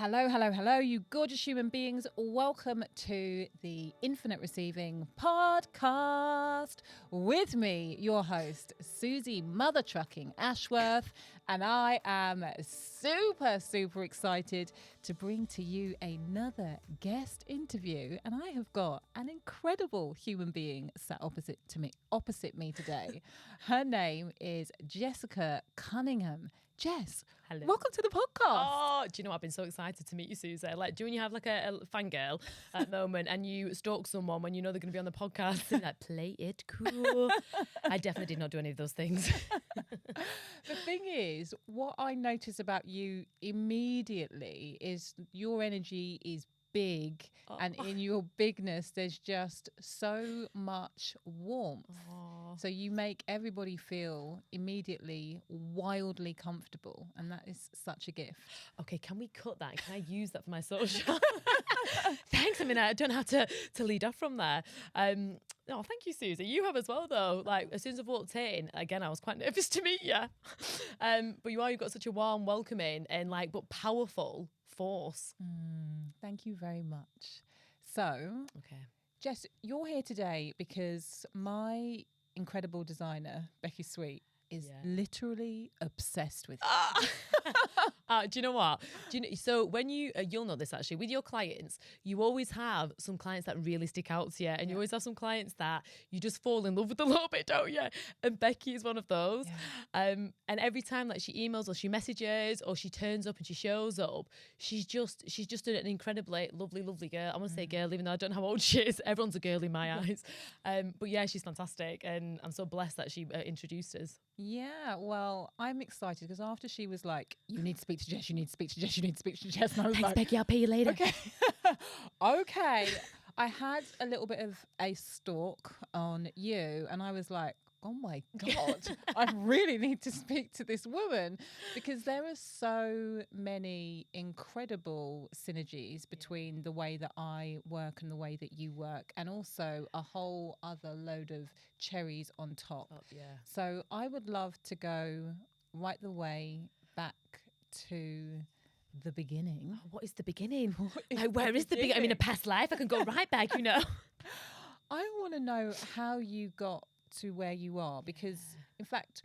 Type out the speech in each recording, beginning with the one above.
Hello, hello, hello, you gorgeous human beings. Welcome to the Infinite Receiving podcast with me, your host, Susie Mother Trucking Ashworth. And I am super excited to bring to you another guest interview. And I have got an incredible human being sat opposite me today. Her name is Jessica Cunningham. Jess, hello. Welcome to the podcast. Oh, do you know what? I've been so excited to meet you, Susie. Like, do when you have like a fangirl at the moment and you stalk someone when you know they're going to be on the podcast and like, play it cool. I definitely did not do any of those things. The thing is, what I notice about you immediately is your energy is big, and in your bigness there's just so much warmth. So you make everybody feel immediately wildly comfortable, and that is such a gift. Okay, can we cut that? Can I use that for my social? Thanks. I mean, I don't have to lead off from there. Oh, thank you, Susie. You have as well, though. Like, as soon as I walked in, again, I was quite nervous to meet you. But you've got such a warm, welcoming and but powerful force. Thank you very much. So, okay, Jess, you're here today because my incredible designer, Becky Sweet, is literally obsessed with you. Do you know what? So when you'll know this actually, with your clients, you always have some clients that really stick out to you, and you always have some clients that you just fall in love with a little bit, don't you? And Becky is one of those. And every time that she emails or she messages or she turns up and she shows up, she's just an incredibly lovely girl. I want to say girl, even though I don't know how old she is. Everyone's a girl in my eyes. But yeah, she's fantastic, and I'm so blessed that she introduced us. Yeah, well, I'm excited because after she was like, you need to speak to Jess, you need to speak to Jess, you need to speak to Jess. And I was Thanks, like, Becky, I'll pay you later. Okay. I had a little bit of a stalk on you, and I was like, oh my God, I really need to speak to this woman, because there are so many incredible synergies between the way that I work and the way that you work, and also a whole other load of cherries on top. So I would love to go right the way back to the beginning. What is the beginning? Where is the beginning? I mean, a past life. I can go right back, you know. I want to know how you got to where you are, because in fact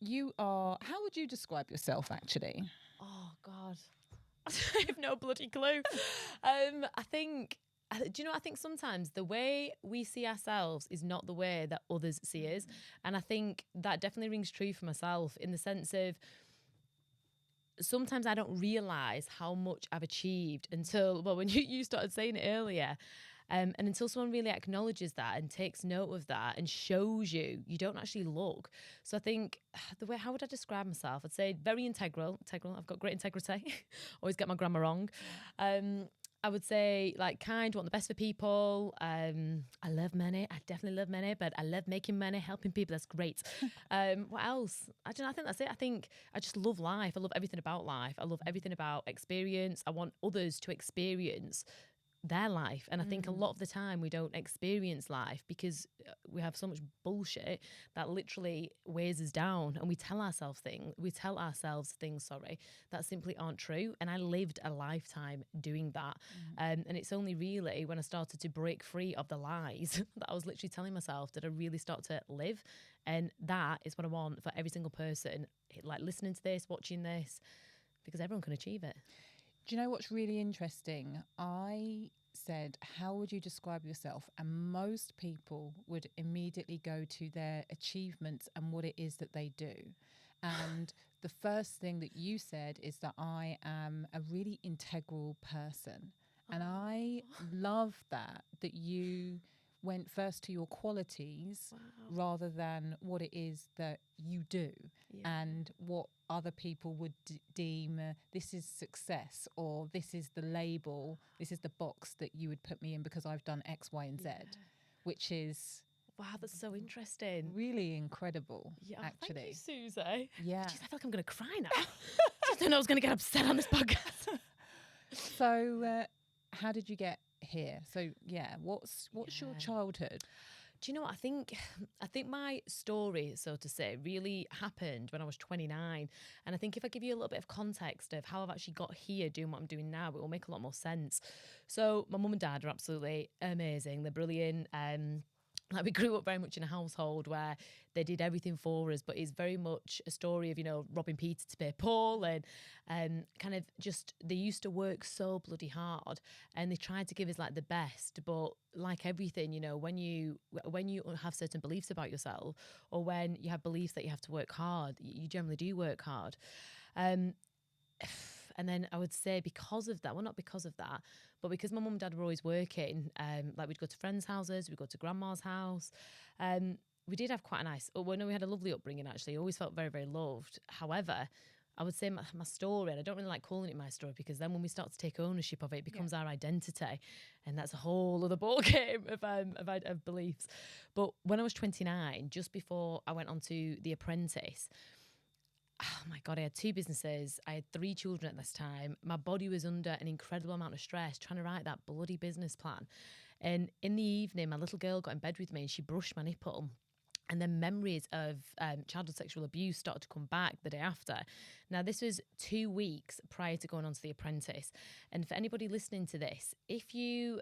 how would you describe yourself actually? Oh God, I have no bloody clue. I think sometimes the way we see ourselves is not the way that others see us, and I think that definitely rings true for myself, in the sense of sometimes I don't realise how much I've achieved until, when you started saying it earlier. And until someone really acknowledges that and takes note of that and shows you don't actually look. So I think how would I describe myself? I'd say very integral. I've got great integrity. Always get my grammar wrong. I would say kind, want the best for people. I love money. I definitely love money, but I love making money, helping people. That's great. What else? I don't know. I think that's it. I think I just love life. I love everything about life. I love everything about experience. I want others to experience their life, and I think a lot of the time we don't experience life because we have so much bullshit that literally weighs us down, and we tell ourselves things that simply aren't true. And I lived a lifetime doing that, and it's only really when I started to break free of the lies that I was literally telling myself did I really start to live. And that is what I want for every single person, listening to this, watching this, because everyone can achieve it. Do you know what's really interesting? I said, how would you describe yourself? And most people would immediately go to their achievements and what it is that they do. And the first thing that you said is that I am a really integral person. And I love that you went first to your qualities rather than what it is that you do and what other people would deem this is success, or this is the label, this is the box that you would put me in because I've done X, Y, and Z, which is... Wow, that's so interesting. Really incredible, actually. Thank you, Susie. Yeah. Jeez, I feel like I'm going to cry now. Just don't know I was going to get upset on this podcast. So how did you get here? So, what's your childhood? Do you know what? I think my story, so to say, really happened when I was 29. And I think if I give you a little bit of context of how I've actually got here doing what I'm doing now, it will make a lot more sense. So my mum and dad are absolutely amazing. They're brilliant. Like we grew up very much in a household where they did everything for us, but it's very much a story of, you know, robbing Peter to pay Paul, and kind of just, they used to work so bloody hard and they tried to give us like the best. But like everything, you know, when you have certain beliefs about yourself, or when you have beliefs that you have to work hard, you generally do work hard. And then I would say because of that, well, not because of that, but because my mum and dad were always working, like we'd go to friends' houses, we'd go to grandma's house. We did have quite a nice, well, no, we had a lovely upbringing actually. Always felt very, very loved. However, I would say my story, and I don't really like calling it my story, because then when we start to take ownership of it, it becomes our identity. And that's a whole other ball game of beliefs. But when I was 29, just before I went on to The Apprentice, oh my God, I had 2 businesses. I had 3 children at this time. My body was under an incredible amount of stress trying to write that bloody business plan. And in the evening, my little girl got in bed with me and she brushed my nipple. And then memories of childhood sexual abuse started to come back the day after. Now, this was 2 weeks prior to going on to The Apprentice. And for anybody listening to this, if you've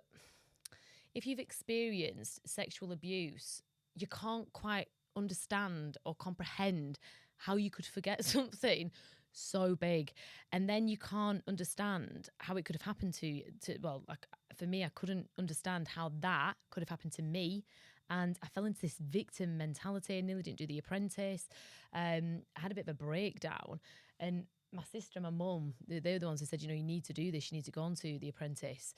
experienced sexual abuse, you can't quite understand or comprehend how you could forget something so big. And then you can't understand how it could have happened to well, like for me, I couldn't understand how that could have happened to me. And I fell into this victim mentality. I nearly didn't do The Apprentice. I had a bit of a breakdown. And my sister and my mum, they're the ones who said, you know, you need to do this. You need to go on to The Apprentice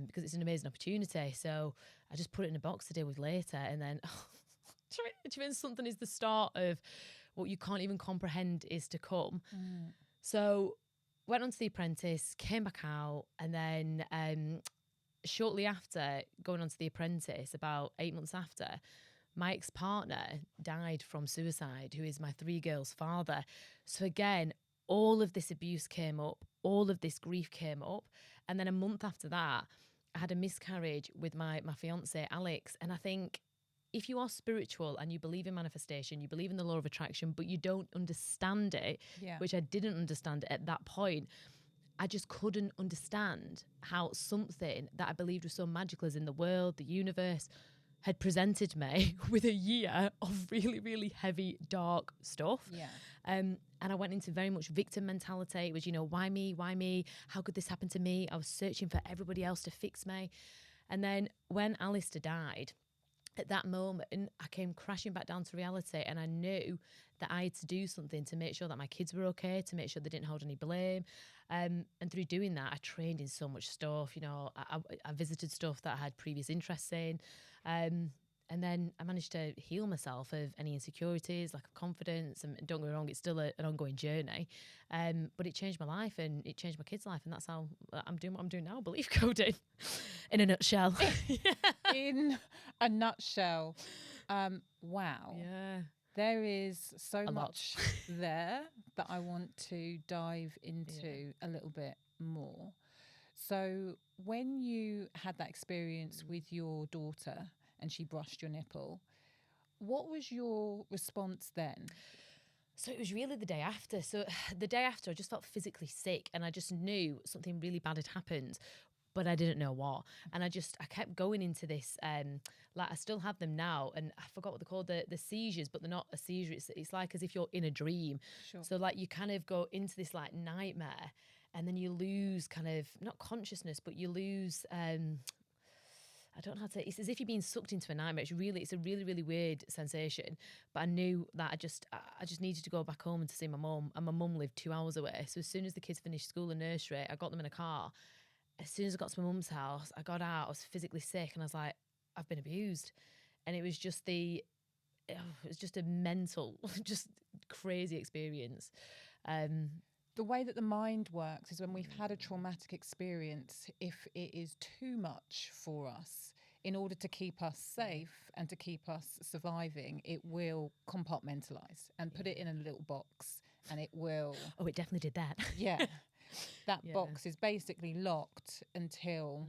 because it's an amazing opportunity. So I just put it in a box to deal with later. And then, do you mean something is the start of what you can't even comprehend is to come? So went on to The Apprentice, came back out, and then shortly after going on to The Apprentice, about 8 months after, my ex-partner died from suicide, who is my 3 girls' father. So again, all of this abuse came up, all of this grief came up. And then a month after that, I had a miscarriage with my fiance, Alex. And I think if you are spiritual and you believe in manifestation, you believe in the law of attraction, but you don't understand it, which I didn't understand at that point, I just couldn't understand how something that I believed was so magical as in the world, the universe, had presented me with a year of really, really heavy, dark stuff. And I went into very much victim mentality. It was, you know, why me? Why me? How could this happen to me? I was searching for everybody else to fix me. And then when Alistair died, at that moment, I came crashing back down to reality, and I knew that I had to do something to make sure that my kids were okay, to make sure they didn't hold any blame. And through doing that, I trained in so much stuff. You know, I visited stuff that I had previous interests in. And then I managed to heal myself of any insecurities, lack of confidence. And don't get me wrong, it's still an ongoing journey. But it changed my life and it changed my kids' life. And that's how I'm doing what I'm doing now, belief coding, in a nutshell. In a nutshell. Wow. Yeah. There is so much there that I want to dive into a little bit more. So when you had that experience with your daughter and she brushed your nipple, what was your response then? So it was really the day after. So the day after, I just felt physically sick and I just knew something really bad had happened, but I didn't know what. And I kept going into this, like I still have them now, and I forgot what they're called, the seizures, but they're not a seizure. It's like as if you're in a dream. Sure. So like you kind of go into this like nightmare, and then you lose kind of, not consciousness, but you lose, I don't know how to say, it's as if you're being sucked into a nightmare. It's a really, really weird sensation. But I knew that I just needed to go back home and to see my mum, and my mum lived 2 hours away. So as soon as the kids finished school and nursery, I got them in a car. As soon as I got to my mum's house, I got out, I was physically sick, and I was like, I've been abused. And it was just a mental, just crazy experience. The way that the mind works is when we've had a traumatic experience, if it is too much for us, in order to keep us safe and to keep us surviving, it will compartmentalize and put it in a little box, and it will... Oh, it definitely did that. Yeah. That box is basically locked until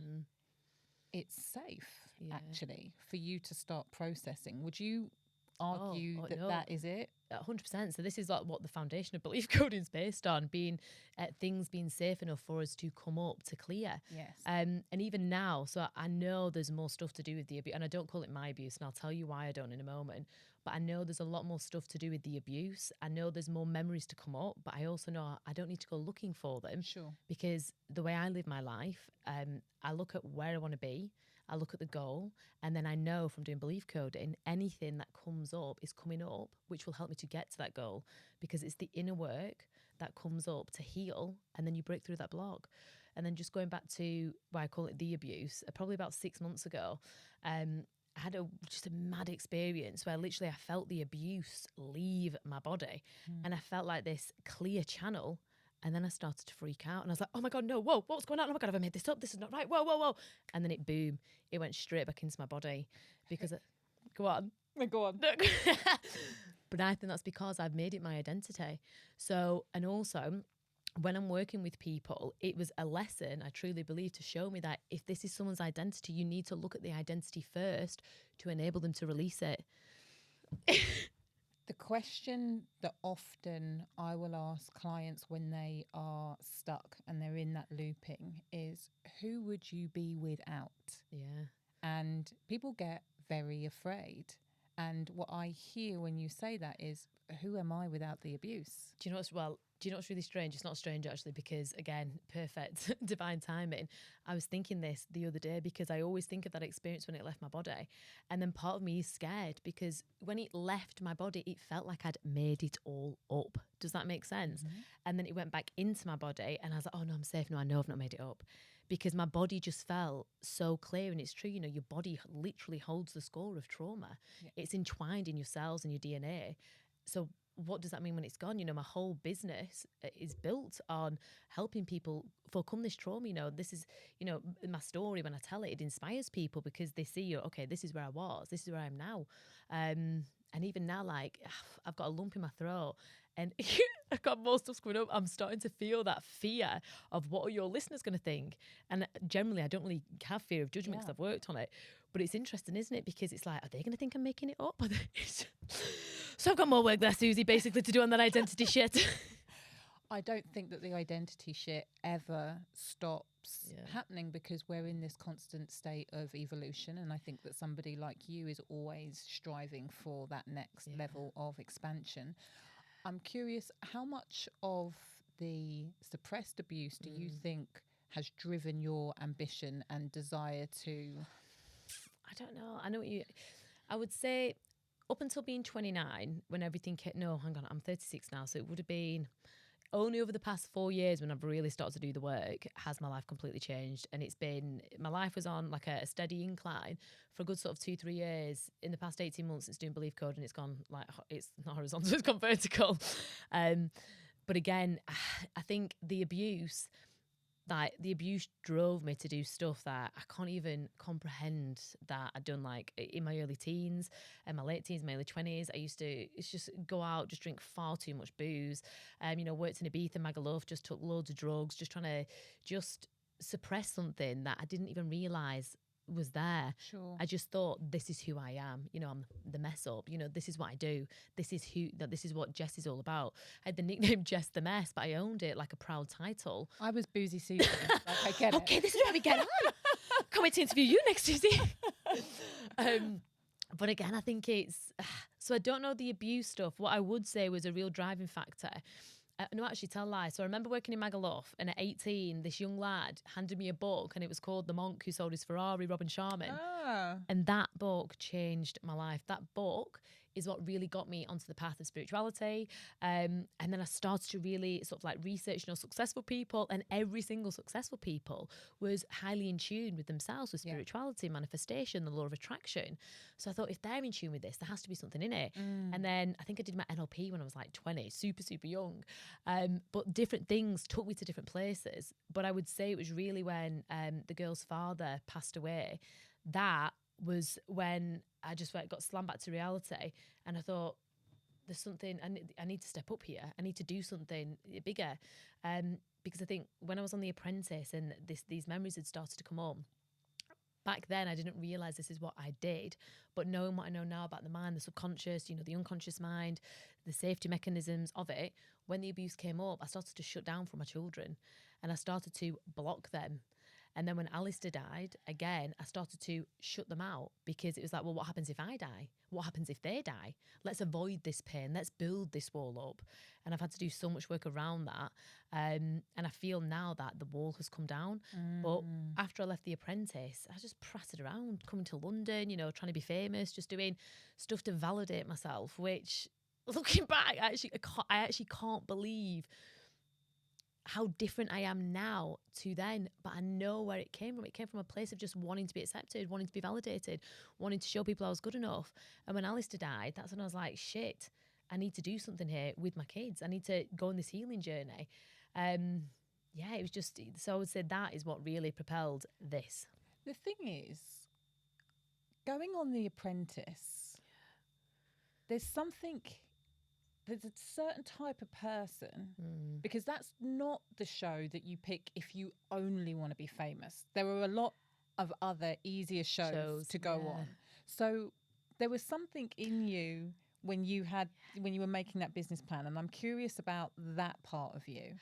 it's safe. actually, for you to start processing? Would you argue that no. that is it? 100%. So this is like what the foundation of belief coding is based on, being things being safe enough for us to come up to clear. Yes. And even now, so I know there's more stuff to do with the abuse, and I don't call it my abuse, and I'll tell you why I don't in a moment. But I know there's a lot more stuff to do with the abuse. I know there's more memories to come up, but I also know I don't need to go looking for them. Sure. Because the way I live my life, I look at where I want to be. I look at the goal, and then I know from doing belief coding, anything that comes up is coming up, which will help me to get to that goal, because it's the inner work that comes up to heal, and then you break through that block. And then just going back to why I call it the abuse, probably about 6 months ago, I had just a mad experience where literally I felt the abuse leave my body, and I felt like this clear channel. And then I started to freak out, and I was like, oh my God, no, whoa, what's going on? Oh my God, have I made this up? This is not right. Whoa, whoa, whoa. And then it went straight back into my body because, go on. Go on. But I think that's because I've made it my identity. So, and also when I'm working with people, it was a lesson, I truly believe, to show me that if this is someone's identity, you need to look at the identity first to enable them to release it. The question that often I will ask clients when they are stuck and they're in that looping is, who would you be without? Yeah. And people get very afraid. And what I hear when you say that is, who am I without the abuse? Do you know what's really strange? It's not strange actually, because again, perfect divine timing. I was thinking this the other day because I always think of that experience when it left my body. And then part of me is scared because when it left my body, it felt like I'd made it all up. Does that make sense? Mm-hmm. And then it went back into my body and I was like, oh no, I'm safe. No, I know I've not made it up. Because my body just felt so clear. And it's true, you know, your body literally holds the score of trauma. Yeah. It's entwined in your cells and your DNA. So what does that mean when it's gone? You know, my whole business is built on helping people overcome this trauma. You know, this is, you know, my story, when I tell it, it inspires people because they see, you, okay, this is where I was, this is where I am now. And even now, like, I've got a lump in my throat and I've got more stuff coming up. I'm starting to feel that fear of what are your listeners going to think? And generally, I don't really have fear of judgment because I've worked on it. But it's interesting, isn't it? Because it's like, are they going to think I'm making it up? So I've got more work there, Susie, basically, to do on that identity shit. I don't think that the identity shit ever stops happening because we're in this constant state of evolution. And I think that somebody like you is always striving for that next level of expansion. I'm curious, how much of the suppressed abuse do you think has driven your ambition and desire to... I don't know. I would say up until being 29, when everything came, no, hang on, I'm 36 now. So it would have been only over the past 4 years when I've really started to do the work has my life completely changed. And my life was on like a steady incline for a good sort of 2-3 years. In the past 18 months, it's doing belief code and it's gone like, it's not horizontal, it's gone vertical. But again, I think the abuse drove me to do stuff that I can't even comprehend that I'd done, like in my early teens and my late teens, my early 20s. I used to just go out, just drink far too much booze. Worked in Ibiza, Magaluf, just took loads of drugs, just trying to just suppress something that I didn't even realise was there. Sure. I just thought, this is who I am. You know, I'm the mess up. You know, this is what I do. This is what Jess is all about. I had the nickname Jess the Mess, but I owned it like a proud title. I was Boozy Susie. Like, I get it. Okay, this is where we get on. Can't wait to interview you next Tuesday. But again, I think it's... So I don't know the abuse stuff. What I would say was a real driving factor. No, actually, tell a lie. So I remember working in Magaluf, and at 18, this young lad handed me a book, and it was called The Monk Who Sold His Ferrari, Robin Sharman. Ah. And that book changed my life. That book is what really got me onto the path of spirituality. And then I started to really sort of like research, successful people, and every single successful people was highly in tune with themselves, with spirituality, manifestation, the law of attraction. So I thought, if they're in tune with this, there has to be something in it. And then I think I did my NLP when I was like 20, super, super young. But different things took me to different places. But I would say it was really when the girl's father passed away, that was when I just got slammed back to reality. And I thought, there's something, I need to step up here. I need to do something bigger. Because I think when I was on The Apprentice and these memories had started to come on, back then I didn't realize this is what I did, but knowing what I know now about the mind, the subconscious, you know, the unconscious mind, the safety mechanisms of it, when the abuse came up, I started to shut down from my children and I started to block them. And then when Alistair died, again, I started to shut them out because it was like, well, what happens if I die? What happens if they die? Let's avoid this pain. Let's build this wall up. And I've had to do so much work around that. And I feel now that the wall has come down. But after I left The Apprentice, I just pratted around, coming to London, you know, trying to be famous, just doing stuff to validate myself, which, looking back, I actually can't believe how different I am now to then, but I know where it came from. It came from a place of just wanting to be accepted, wanting to be validated, wanting to show people I was good enough. And when Alistair died, that's when I was like, shit, I need to do something here with my kids. I need to go on this healing journey. It was just, so I would say that is what really propelled this. The thing is, going on The Apprentice, there's a certain type of person, because that's not the show that you pick if you only want to be famous. There are a lot of other easier shows to go on. So there was something in you when you were making that business plan, and I'm curious about that part of you.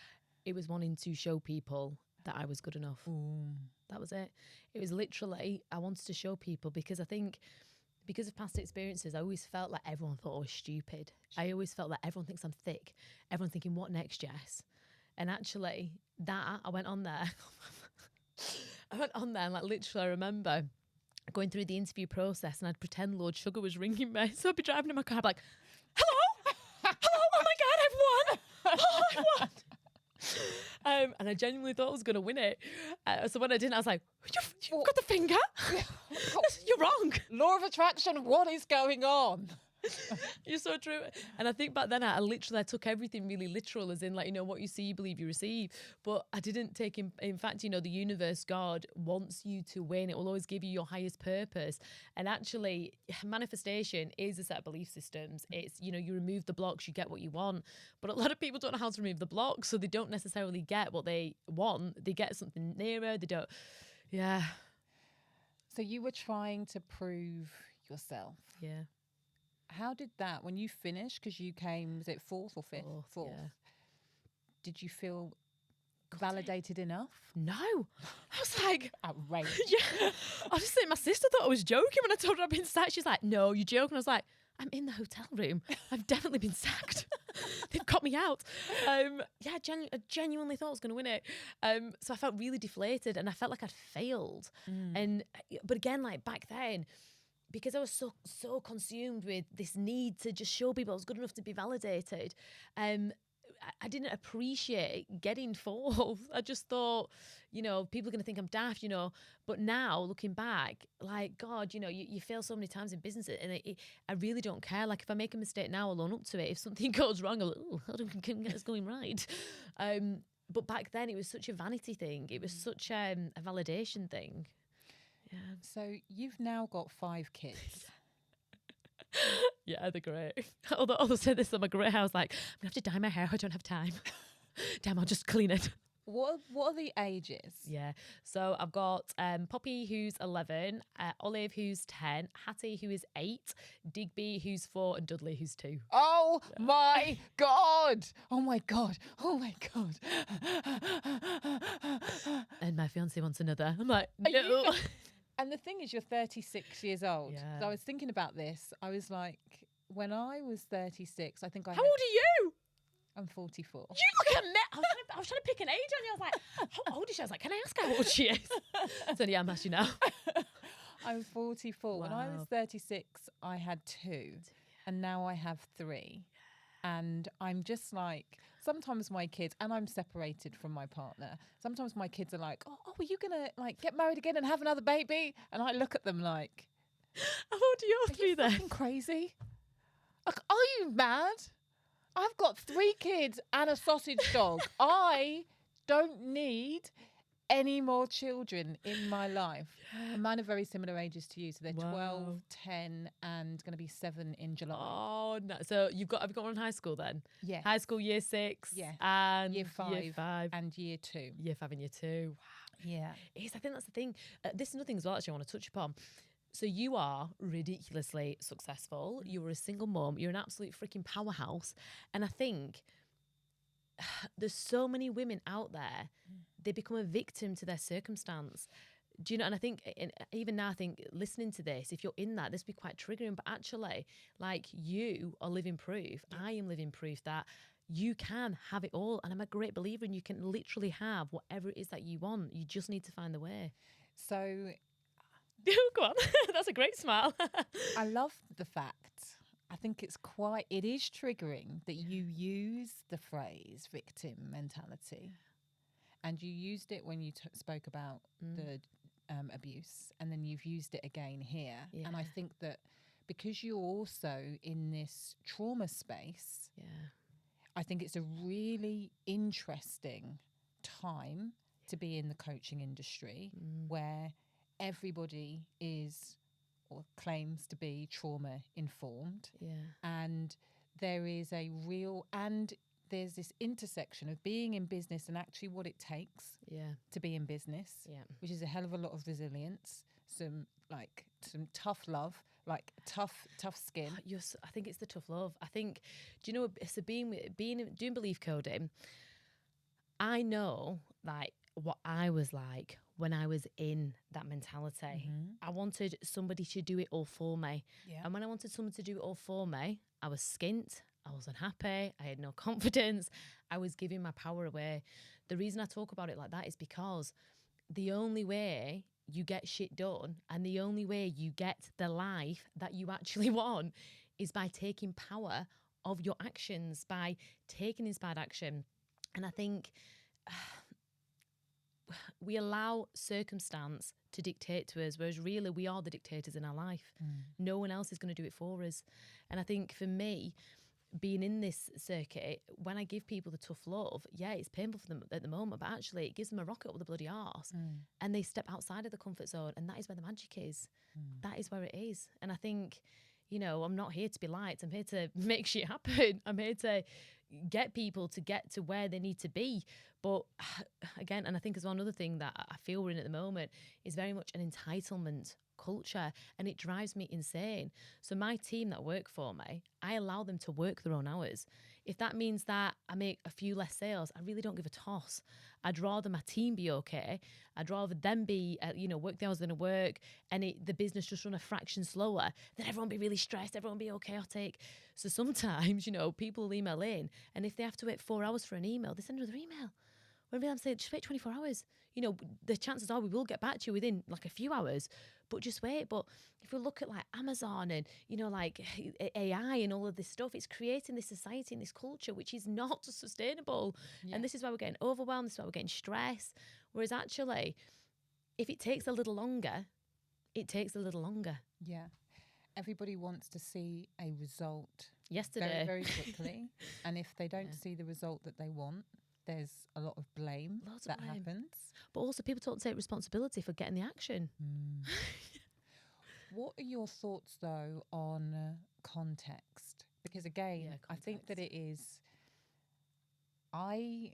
It was wanting to show people that I was good enough. That was it. It was literally, I wanted to show people, because I think because of past experiences, I always felt like everyone thought I was stupid. I always felt like everyone thinks I'm thick. Everyone thinking, what next, Jess? And actually, I went on there. And like literally I remember going through the interview process and I'd pretend Lord Sugar was ringing me. So I'd be driving in my car, I'd be like, hello? Hello? Oh my God, I've won. Oh, I won. And I genuinely thought I was going to win it. So when I didn't, I was like, you've got the finger? You're wrong. Law of attraction, what is going on? You're so true. And I think back then I took everything really literal, as in, like, you know, what you see, you believe, you receive. But I didn't take in fact, you know, the universe, God wants you to win. It will always give you your highest purpose. And actually, manifestation is a set of belief systems. It's, you know, you remove the blocks, you get what you want. But a lot of people don't know how to remove the blocks, so they don't necessarily get what they want. They get something nearer. They don't. Yeah. So you were trying to prove yourself. Yeah. How did that, when you finished, because you came, was it fourth or fifth? Fourth. Yeah. Did you feel validated enough? No. I was like, outrageous. Yeah. I was just saying, my sister thought I was joking when I told her I'd been sacked. She's like, no, you're joking. I was like, I'm in the hotel room. I've definitely been sacked. They've got me out. I genuinely thought I was going to win it. So I felt really deflated and I felt like I'd failed. But again, like back then, because I was so consumed with this need to just show people I was good enough to be validated, I didn't appreciate getting fourth. I just thought, you know, people are going to think I'm daft, you know. But now, looking back, like, God, you know, you fail so many times in business, and I really don't care. Like, if I make a mistake now, I'll own up to it. If something goes wrong, I'm like, oh, I don't get this going right. But back then, it was such a vanity thing. It was such a validation thing. Yeah. So you've now got 5 kids. Yeah, they're great. Although I said this on my grey hair, I was like, I'm going to have to dye my hair. I don't have time. Damn, I'll just clean it. What are the ages? Yeah. So I've got Poppy, who's 11, Olive, who's 10, Hattie, who is 8, Digby, who's 4, and Dudley, who's 2. Oh, yeah. My God. Oh, my God. Oh, my God. And my fiancé wants another. I'm like, no. And the thing is, you're 36 years old. Yeah. So I was thinking about this. I was like, when I was 36, I think How old are you? I'm 44. You look at me. I was trying to pick an age on you. I was like, how old is she? I was like, can I ask how old she is? So yeah, I'm asking you now. I'm 44. Wow. When I was 36, I had 2. And now I have 3. And I'm just like, sometimes my kids, and I'm separated from my partner, sometimes my kids are like, oh, are you going to like get married again and have another baby? And I look at them like, how old are your 3 then? Fucking crazy? Like, are you mad? I've got 3 kids and a sausage dog. I don't need any more children in my life. And mine are very similar ages to you. So they're 12, 10, and going to be 7 in July. Oh, no. So have you got one in high school then? Yeah. High school, year 6. Yeah. And year 5. And year 2. Year 5 and year 2. Wow. Yeah. I think that's the thing. This is another thing as well, actually, I want to touch upon. So you are ridiculously successful. You're a single mom. You're an absolute freaking powerhouse. And I think there's so many women out there, they become a victim to their circumstance. Do you know? And I think, even now, I think listening to this, if you're in that, this would be quite triggering. But actually, like, you are living proof. I am living proof that you can have it all. And I'm a great believer in you can literally have whatever it is that you want. You just need to find the way. So Go on. That's a great smile. I love the fact, I think it is triggering that you use the phrase victim mentality. And you used it when you spoke about the abuse, and then you've used it again here. Yeah. And I think that because you're also in this trauma space, I think it's a really interesting time to be in the coaching industry where everybody is or claims to be trauma informed. And there is there's this intersection of being in business and actually what it takes to be in business, which is a hell of a lot of resilience, some tough love, like tough skin. I think it's the tough love. I think, do you know, so doing belief coding, I know like what I was like when I was in that mentality. I wanted somebody to do it all for me. And when I wanted someone to do it all for me, I was skint, I was unhappy, I had no confidence, I was giving my power away. The reason I talk about it like that is because the only way you get shit done and the only way you get the life that you actually want is by taking power of your actions, by taking inspired action. And I think we allow circumstance to dictate to us, whereas really we are the dictators in our life. No one else is going to do it for us. And I think for me, being in this circuit, when I give people the tough love, it's painful for them at the moment, but actually it gives them a rocket up the bloody arse and they step outside of the comfort zone, and that is where the magic is. That is where it is. And I think, you know, I'm not here to be liked. I'm here to make shit happen. I'm here to get people to get to where they need to be. But again, and I think as well, another thing that I feel we're in at the moment is very much an entitlement culture, and it drives me insane. So my team that work for me, I allow them to work their own hours. If that means that I make a few less sales, I really don't give a toss. I'd rather my team be okay. I'd rather them be, work the hours they're going to work, and the business just run a fraction slower, than everyone be really stressed, everyone be all chaotic. So sometimes, people will email in, and if they have to wait 4 hours for an email, they send another email. When I'm saying, just wait 24 hours. The chances are we will get back to you within like a few hours, but just wait. But if we look at like Amazon and, like AI and all of this stuff, it's creating this society and this culture, which is not sustainable. And this is why we're getting overwhelmed. This is why we're getting stressed. Whereas actually, if it takes a little longer, it takes a little longer. Yeah. Everybody wants to see a result yesterday, very, very quickly. And if they don't see the result that they want, there's a lot of blame that happens. But also people don't take responsibility for getting the action. What are your thoughts, though, on context? Because, again, I think that I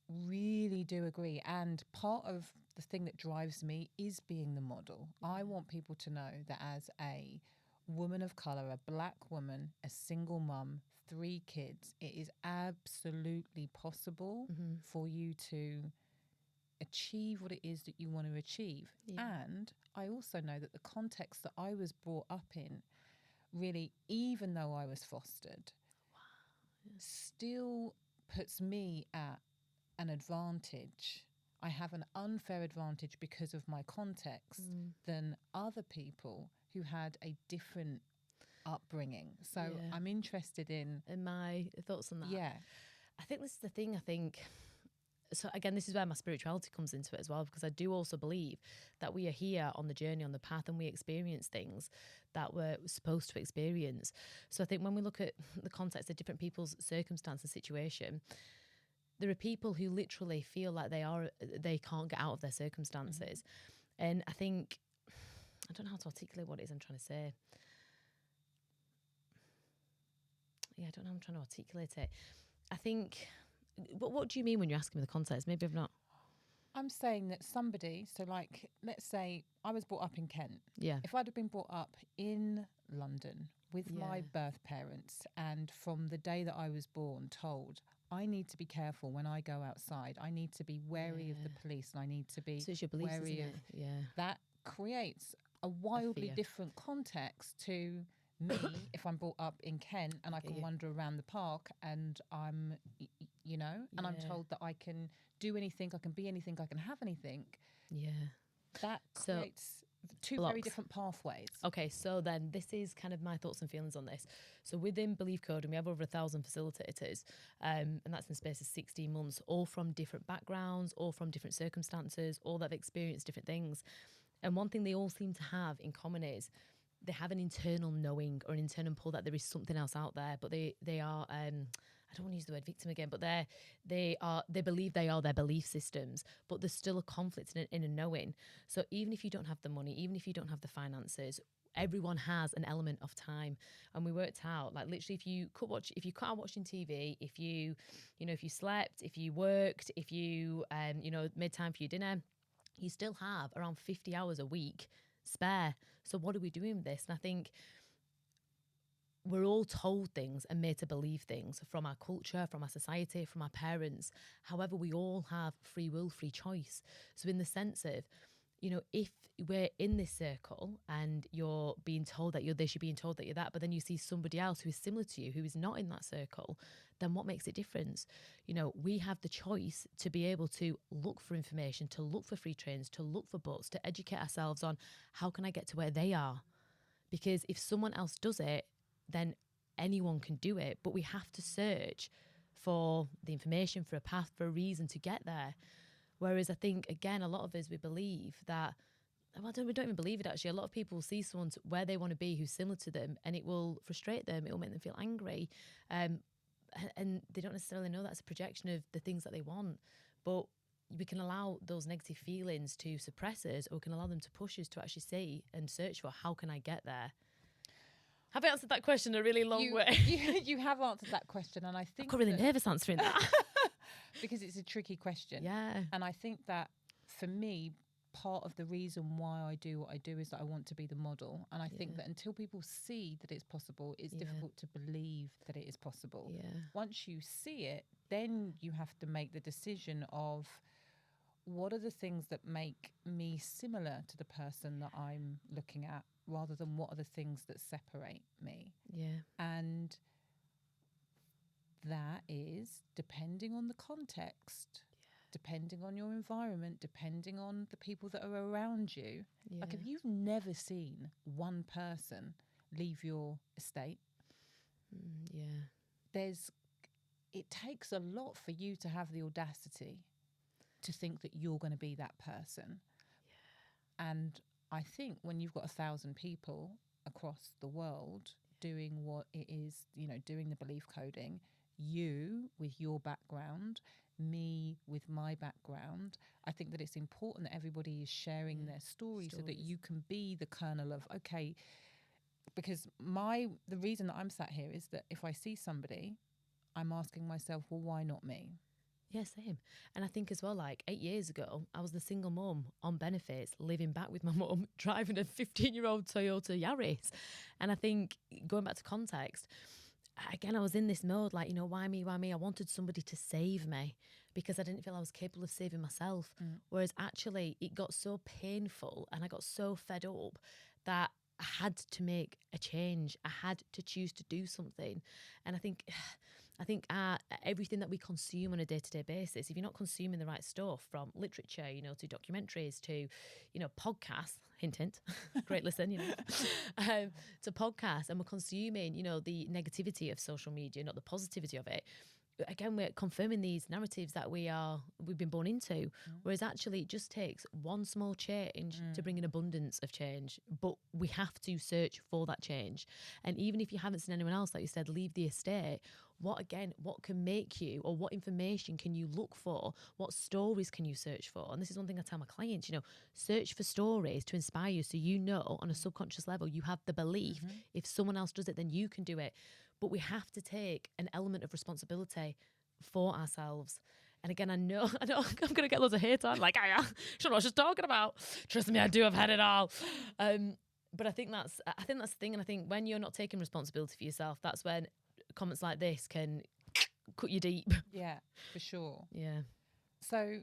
really do agree. And part of the thing that drives me is being the model. I want people to know that as a woman of colour, a black woman, a single mum, 3 kids, it is absolutely possible for you to achieve what it is that you want to achieve. And I also know that the context that I was brought up in, really, even though I was fostered, still puts me at an advantage. I have an unfair advantage because of my context than other people who had a different upbringing. So I'm interested in my thoughts on that. I think this is the thing. So again, this is where my spirituality comes into it as well, because I do also believe that we are here on the journey, on the path, and we experience things that we're supposed to experience. So I think when we look at the context of different people's circumstance and situation, there are people who literally feel like they can't get out of their circumstances. And I think, I don't know how to articulate what it is I'm trying to say. I don't know how I'm trying to articulate it. I think, what do you mean when you're asking me the context? Maybe I've not. I'm saying that somebody, so like, let's say I was brought up in Kent. Yeah. If I'd have been brought up in London with my Yeah. birth parents, and from the day that I was born told, I need to be careful when I go outside, I need to be wary of the Yeah. police, and I need to be So it's your beliefs, wary isn't of it? Yeah. that, creates a wildly fear. different context to me if I'm brought up in Kent and I get can you. wander around the park and I'm, you know, and I'm Yeah. told that I can do anything, I can be anything, I can have anything. Yeah. That So creates two very blocks. different pathways. Okay, so then this is kind of my thoughts and feelings on this. So within Belief Code, and we have over 1,000 facilitators, and that's in the space of 16 months, all from different backgrounds, all from different circumstances, all that have experienced different things. And one thing they all seem to have in common is they have an internal knowing or an internal pull that there is something else out there, but they are I don't want to use the word victim again, but they believe they are their belief systems, but there's still a conflict in a knowing. So even if you don't have the money, even if you don't have the finances, everyone has an element of time. And we worked out, like, literally, if you cut out watching TV, if you slept, if you worked, if you made time for your dinner, you still have around 50 hours a week spare. So what are we doing with this? And I think we're all told things and made to believe things from our culture, from our society, from our parents. However, we all have free will, free choice. So in the sense of, if we're in this circle and you're being told that you're this, you're being told that you're that, but then you see somebody else who is similar to you, who is not in that circle, then what makes it different? We have the choice to be able to look for information, to look for free trains, to look for books, to educate ourselves on how can I get to where they are? Because if someone else does it, then anyone can do it. But we have to search for the information, for a path, for a reason to get there. Whereas I think, again, a lot of us, we believe that, we don't even believe it actually. A lot of people see someone where they want to be who's similar to them, and it will frustrate them, it will make them feel angry. And they don't necessarily know that's a projection of the things that they want. But we can allow those negative feelings to suppress us, or we can allow them to push us to actually see and search for how can I get there. Have I answered that question a really long way? You have answered that question, and I think I got really nervous answering that. because it's a tricky question. Yeah. And I think that for me, part of the reason why I do what I do is that I want to be the model. And I think that until people see that it's possible, it's difficult to believe that it is possible. Yeah. Once you see it, then you have to make the decision of what are the things that make me similar to the person that I'm looking at, rather than what are the things that separate me. Yeah. And that is depending on the context, depending on your environment, depending on the people that are around you. Yeah. Like, if you've never seen one person leave your estate, it takes a lot for you to have the audacity to think that you're going to be that person. Yeah. And I think when you've got 1,000 people across the world doing what it is, doing the belief coding, you with your background, me with my background, I think that it's important that everybody is sharing their story so that you can be the kernel of, okay, because the reason that I'm sat here is that if I see somebody, I'm asking myself, well, why not me? Yeah, same. And I think as well, like 8 years ago, I was the single mum on benefits, living back with my mum, driving a 15-year-old Toyota Yaris. And I think, going back to context, again, I was in this mode, like, why me, why me? I wanted somebody to save me because I didn't feel I was capable of saving myself. Whereas actually it got so painful and I got so fed up that I had to make a change. I had to choose to do something. And I think everything that we consume on a day-to-day basis, if you're not consuming the right stuff, from literature, to documentaries, to, podcasts, hint, hint, great listen, to podcasts, and we're consuming, the negativity of social media, not the positivity of it. Again, we're confirming these narratives that we've been born into, whereas actually it just takes one small change to bring an abundance of change. But we have to search for that change. And even if you haven't seen anyone else, like you said, leave the estate, what can make you, or what information can you look for? What stories can you search for? And this is one thing I tell my clients, search for stories to inspire you, so on a subconscious level, you have the belief, if someone else does it, then you can do it. But we have to take an element of responsibility for ourselves. And again, I know I'm going to get loads of hate on. Like, I don't know what she's talking about. Trust me, I do. I've had it all. But I think that's the thing. And I think when you're not taking responsibility for yourself, that's when comments like this can cut you deep. Yeah, for sure. Yeah. So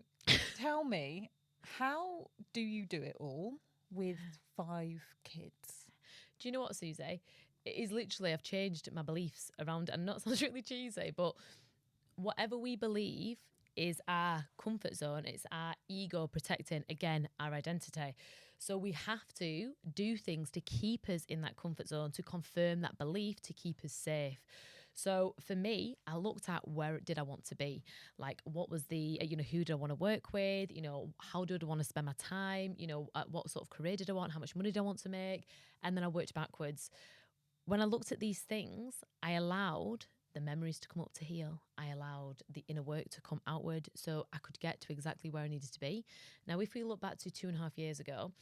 tell me, how do you do it all with 5 kids? Do you know what, Susie? It is literally, I've changed my beliefs around it. And not sounds really cheesy, but whatever we believe is our comfort zone. It's our ego protecting, again, our identity. So we have to do things to keep us in that comfort zone, to confirm that belief, to keep us safe. So for me, I looked at where did I want to be? Like, what was the, who do I want to work with? How do I want to spend my time? What sort of career did I want? How much money do I want to make? And then I worked backwards. When I looked at these things, I allowed the memories to come up to heal. I allowed the inner work to come outward so I could get to exactly where I needed to be. Now, if we look back to 2.5 years ago,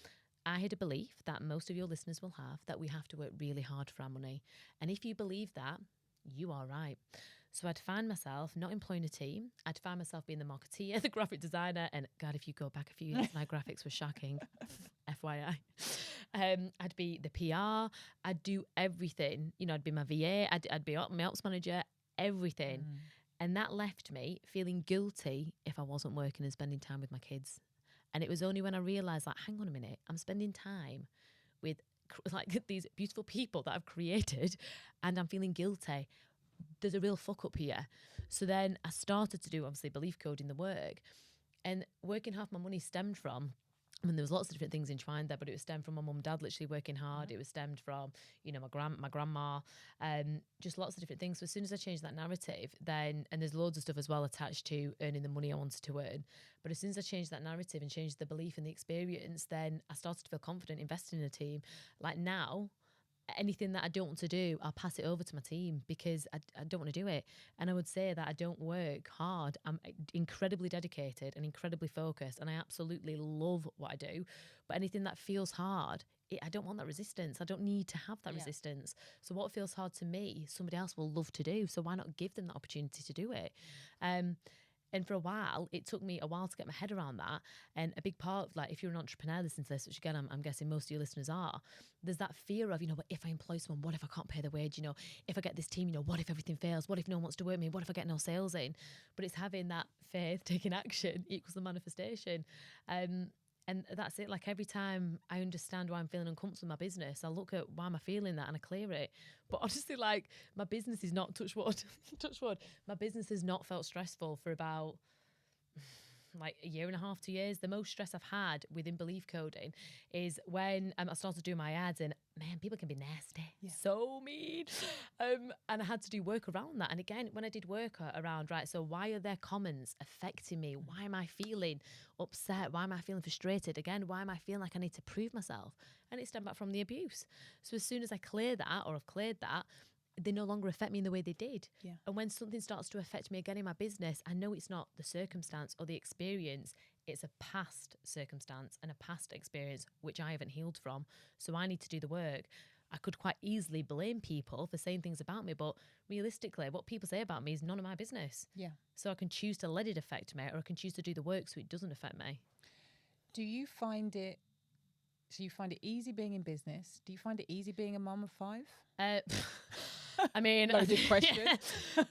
I had a belief that most of your listeners will have, that we have to work really hard for our money. And if you believe that, you are right. So I'd find myself not employing a team. I'd find myself being the marketeer, the graphic designer. And God, if you go back a few years, my graphics were shocking. FYI. I'd be the PR. I'd do everything. I'd be my VA. I'd be my ops manager, everything. And that left me feeling guilty if I wasn't working and spending time with my kids. And it was only when I realised, like, hang on a minute, I'm spending time with like these beautiful people that I've created and I'm feeling guilty. There's a real fuck up here. So then I started to do, obviously, belief coding the work, and working half my money stemmed from, there was lots of different things entwined there, but it was stemmed from my mum and dad literally working hard. It was stemmed from, my grandma, just lots of different things. So as soon as I changed that narrative, then, and there's loads of stuff as well attached to earning the money I wanted to earn. But as soon as I changed that narrative and changed the belief and the experience, then I started to feel confident investing in a team. Like now, anything that I don't want to do, I'll pass it over to my team because I don't want to do it. And I would say that I don't work hard. I'm incredibly dedicated and incredibly focused, and I absolutely love what I do. But anything that feels hard, I don't want that resistance. I don't need to have that resistance. So what feels hard to me, somebody else will love to do. So why not give them that opportunity to do it? And for a while, it took me a while to get my head around that. And a big part of, like, if you're an entrepreneur listening to this, which again, I'm guessing most of your listeners are, there's that fear of, but if I employ someone, what if I can't pay the wage? If I get this team, what if everything fails? What if no one wants to work with me? What if I get no sales in? But it's having that faith, taking action equals the manifestation. And that's it. Like, every time I understand why I'm feeling uncomfortable in my business, I look at why am I feeling that and I clear it. But honestly, like, my business is not, touch wood, my business has not felt stressful for about like 1.5 to 2 years. The most stress I've had within belief coding is when I started doing my ads, and man, people can be nasty, so mean. And I had to do work around that. And again, when I did work around, right, so why are their comments affecting me? Why am I feeling upset? Why am I feeling frustrated? Again, why am I feeling like I need to prove myself? And it stemmed back from the abuse. So as soon as I clear that, or I've cleared that, they no longer affect me in the way they did. Yeah. And when something starts to affect me again in my business, I know it's not the circumstance or the experience, it's a past circumstance and a past experience which I haven't healed from. So I need to do the work. I could quite easily blame people for saying things about me, but realistically, what people say about me is none of my business. Yeah. So I can choose to let it affect me, or I can choose to do the work so it doesn't affect me. Do you find it, so you find it easy being in business? Do you find it easy being a mum of 5? I mean, loaded question.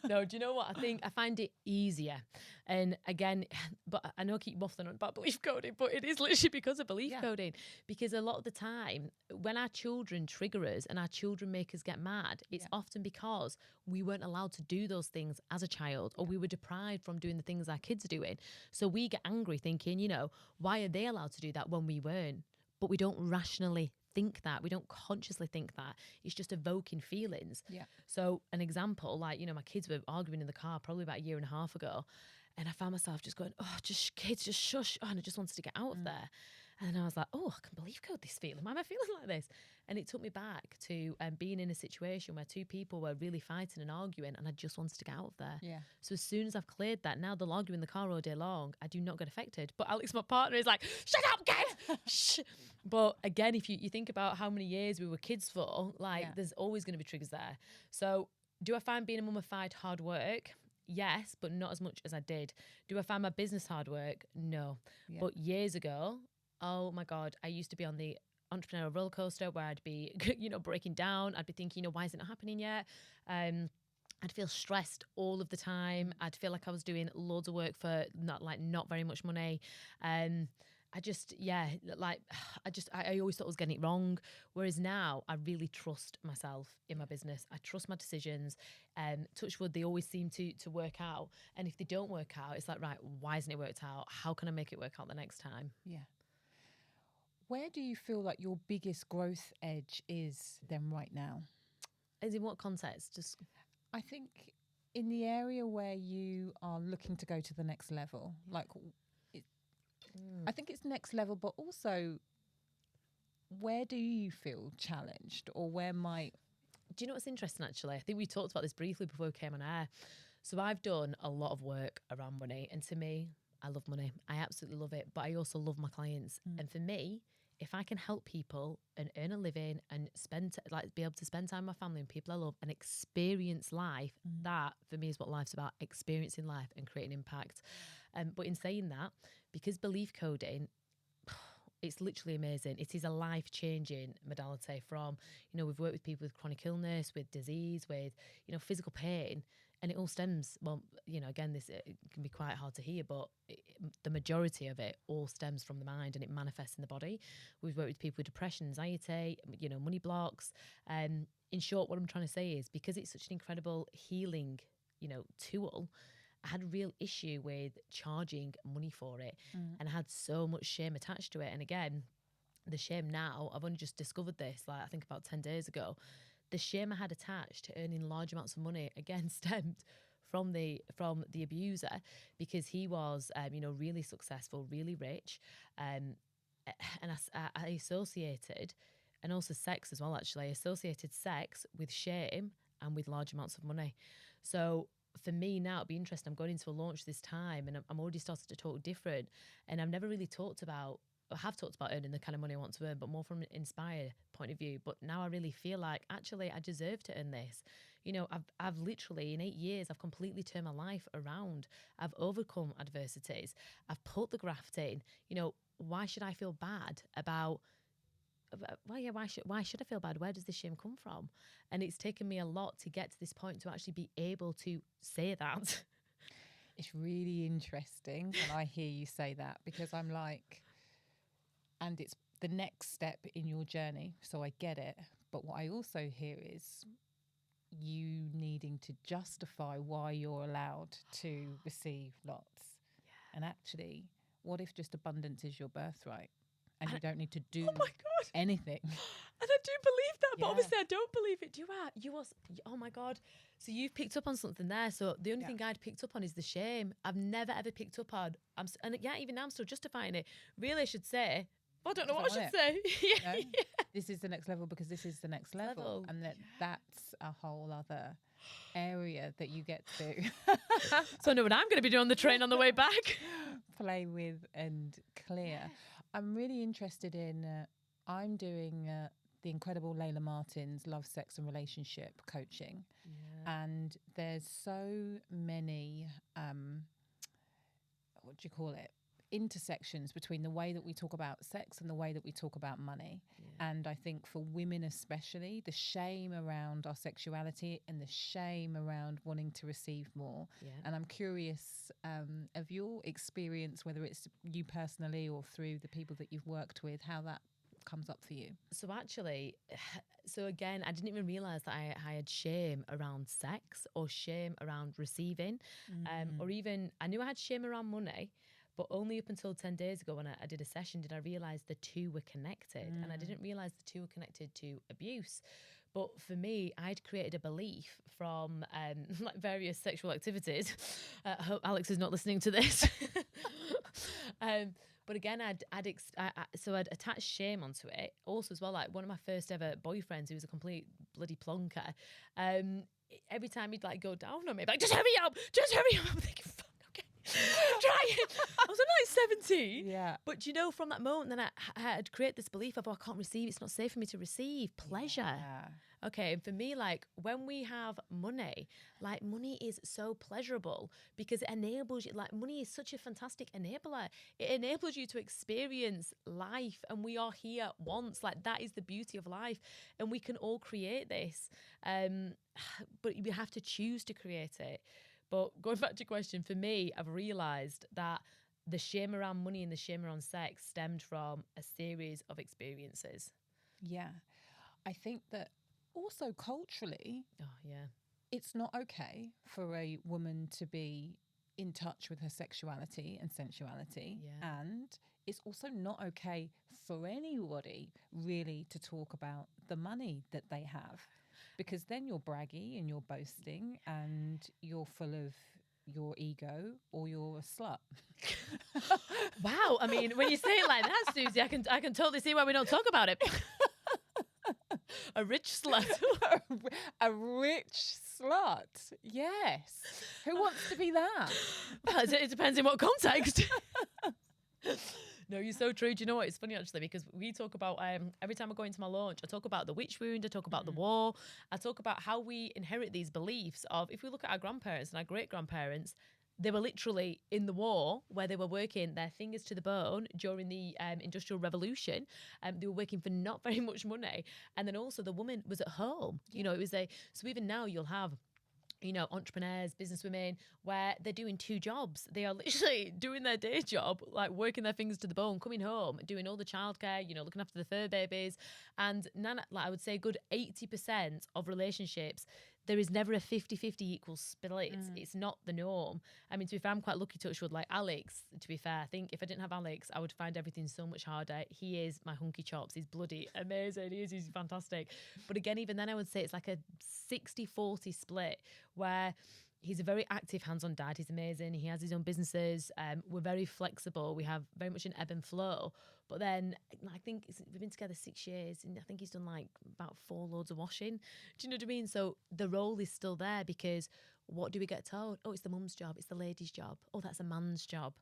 No, do you know what? I think I find it easier. And again, but I know I keep waffling on about belief coding, but it is literally because of belief coding. Because a lot of the time, when our children trigger us and our children make us get mad, it's often because we weren't allowed to do those things as a child, or we were deprived from doing the things our kids are doing. So we get angry thinking, why are they allowed to do that when we weren't? But we don't rationally think that. We don't consciously think that. It's just evoking feelings. Yeah. So an example, like, my kids were arguing in the car probably about 1.5 years ago, and I found myself just going, oh, just kids, just shush. Oh, and I just wanted to get out of there. And then I was like, oh, I can believe code this feeling. Why am I feeling like this? And it took me back to being in a situation where 2 people were really fighting and arguing, and I just wanted to get out of there. Yeah. So as soon as I've cleared that, now they'll argue in the car all day long. I do not get affected. But Alex, my partner, is like, shut up, Kev! Shh. But again, if you think about how many years we were kids for, there's always going to be triggers there. So do I find being a mum of 5 hard work? yes, but not as much as I did. Do I find my business hard work? No. Yeah. But years ago, oh my God, I used to be on the entrepreneurial roller coaster where I'd be, breaking down. I'd be thinking, why is it not happening yet? I'd feel stressed all of the time. I'd feel like I was doing loads of work for not very much money. I always thought I was getting it wrong. Whereas now I really trust myself in my business. I trust my decisions. Touch wood, they always seem to work out. And if they don't work out, it's like, right, why hasn't it worked out? How can I make it work out the next time? Yeah. Where do you feel like your biggest growth edge is then right now? As in what context? Just I think in the area where you are looking to go to the next level, I think it's next level, but also where do you feel challenged, or where might... Do you know what's interesting, actually? I think we talked about this briefly before we came on air. So I've done a lot of work around money. And to me, I love money. I absolutely love it. But I also love my clients. And for me, if I can help people and earn a living and be able to spend time with my family and people I love and experience life, that for me is what life's about, experiencing life and creating impact. But in saying that, because belief coding, it's literally amazing. It is a life-changing modality from, we've worked with people with chronic illness, with disease, with, physical pain. And it all stems, again, it can be quite hard to hear, but the majority of it all stems from the mind and it manifests in the body. We've worked with people with depression, anxiety, money blocks. In short, what I'm trying to say is because it's such an incredible healing, tool, I had a real issue with charging money for it. And I had so much shame attached to it. And again, the shame now, I've only just discovered this, I think about 10 days ago. The shame I had attached to earning large amounts of money, again, stemmed from the abuser, because he was, really successful, really rich. And I associated, and also sex as well, actually, I associated sex with shame and with large amounts of money. So for me now, it'd be interesting. I'm going into a launch this time and I'm already started to talk different. And I've never really talked about, I have talked about earning the kind of money I want to earn, but more from an inspired point of view. But now I really feel like, actually, I deserve to earn this. I've literally, in 8 years, I've completely turned my life around. I've overcome adversities. I've put the graft in. Why should I feel bad about... why should I feel bad? Where does this shame come from? And it's taken me a lot to get to this point to actually be able to say that. It's really interesting when I hear you say that, because I'm like, and it's the next step in your journey, so I get it. But what I also hear is you needing to justify why you're allowed to receive lots. Yeah. And actually, what if just abundance is your birthright? And you don't need to do anything. And I do believe that, but obviously I don't believe it. Do you? Oh my God. So you've picked up on something there. So the only thing I'd picked up on is the shame. I've never ever picked up on. Even now I'm still justifying it. Really, I should say, I don't know what I should say. No? This is the next level because this is the next level. And that's a whole other area that you get to. So I know what I'm going to be doing on the train on the way back. Play with and clear. I'm really interested in, I'm doing the incredible Layla Martin's Love, Sex and Relationship coaching. Yeah. And there's so many, intersections between the way that we talk about sex and the way that we talk about money. Yeah. And I think for women especially, the shame around our sexuality and the shame around wanting to receive more. Yeah. And I'm curious of your experience, whether it's you personally or through the people that you've worked with, how that comes up for you. So actually, again, I didn't even realise that I had shame around sex or shame around receiving, or even I knew I had shame around money. But only up until 10 days ago when I did a session did I realise the two were connected. And I didn't realise the two were connected to abuse. But for me, I'd created a belief from various sexual activities. I hope Alex is not listening to this. But again, I'd attached shame onto it. Also as well, like one of my first ever boyfriends who was a complete bloody plonker, every time he'd go down on me, like, just hurry up. I'm thinking, fuck, okay. Trying. I was only like 17. Yeah. But you know, from that moment, then I had created this belief of, oh, I can't receive. It's not safe for me to receive pleasure. Yeah. Okay, and for me, like when we have money, like money is so pleasurable because it enables you, like money is such a fantastic enabler. It enables you to experience life, and we are here once. Like that is the beauty of life, and we can all create this. But we have to choose to create it. But going back to your question, for me, I've realised that the shame around money and the shame around sex stemmed from a series of experiences. Yeah. I think that also culturally, Oh, yeah. it's not okay for a woman to be in touch with her sexuality and sensuality. Yeah. And it's also not okay for anybody really to talk about the money that they have, because then you're braggy and you're boasting and you're full of your ego, or you're a slut. Wow. I mean, when you say it like that, Susie, I can totally see why we don't talk about it. A rich slut. A rich slut. Yes. Who wants to be that? Well, it depends in what context. No, you're so true. Do you know what? It's funny actually, because we talk about every time I go into my launch, I talk about the witch wound, I talk about the war, I talk about how we inherit these beliefs of, if we look at our grandparents and our great grandparents, they were literally in the war where they were working their fingers to the bone during the Industrial Revolution. They were working for not very much money. And then also the woman was at home. You know, it was so even now you'll have, you know, entrepreneurs, businesswomen, where they're doing two jobs. They are literally doing their day job, like working their fingers to the bone, coming home, doing all the childcare, you know, looking after the fur babies. And like I would say, good 80% of relationships, there is never a 50-50 equal split. It's not the norm. I mean, to be fair, I'm quite lucky, touch wood, like Alex, to be fair. I think if I didn't have Alex, I would find everything so much harder. He is my hunky chops. He's bloody amazing. He's fantastic. But again, even then I would say it's like a 60-40 split, where he's a very active hands-on dad. He's amazing. He has his own businesses. We're very flexible. We have very much an ebb and flow. But then I think we've been together 6 years, and I think he's done like about 4 loads of washing. Do you know what I mean? So the role is still there, because what do we get told? Oh, it's the mum's job. It's the lady's job. Oh, that's a man's job.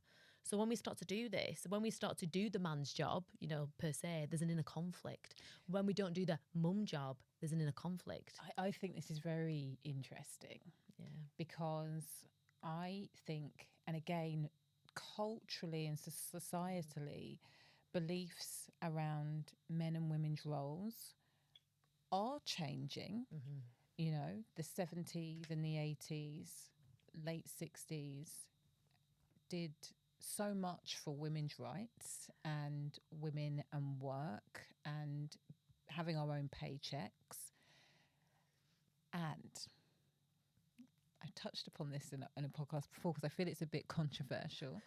So when we start to do this, when we start to do the man's job, you know, per se, there's an inner conflict. When we don't do the mum job, there's an inner conflict. I think this is very interesting. Yeah. Because I think, and again, culturally and societally, beliefs around men and women's roles are changing. You know, the 70s and the 80s, late 60s did so much for women's rights and women and work and having our own paychecks. And I touched upon this in a podcast before, because I feel it's a bit controversial.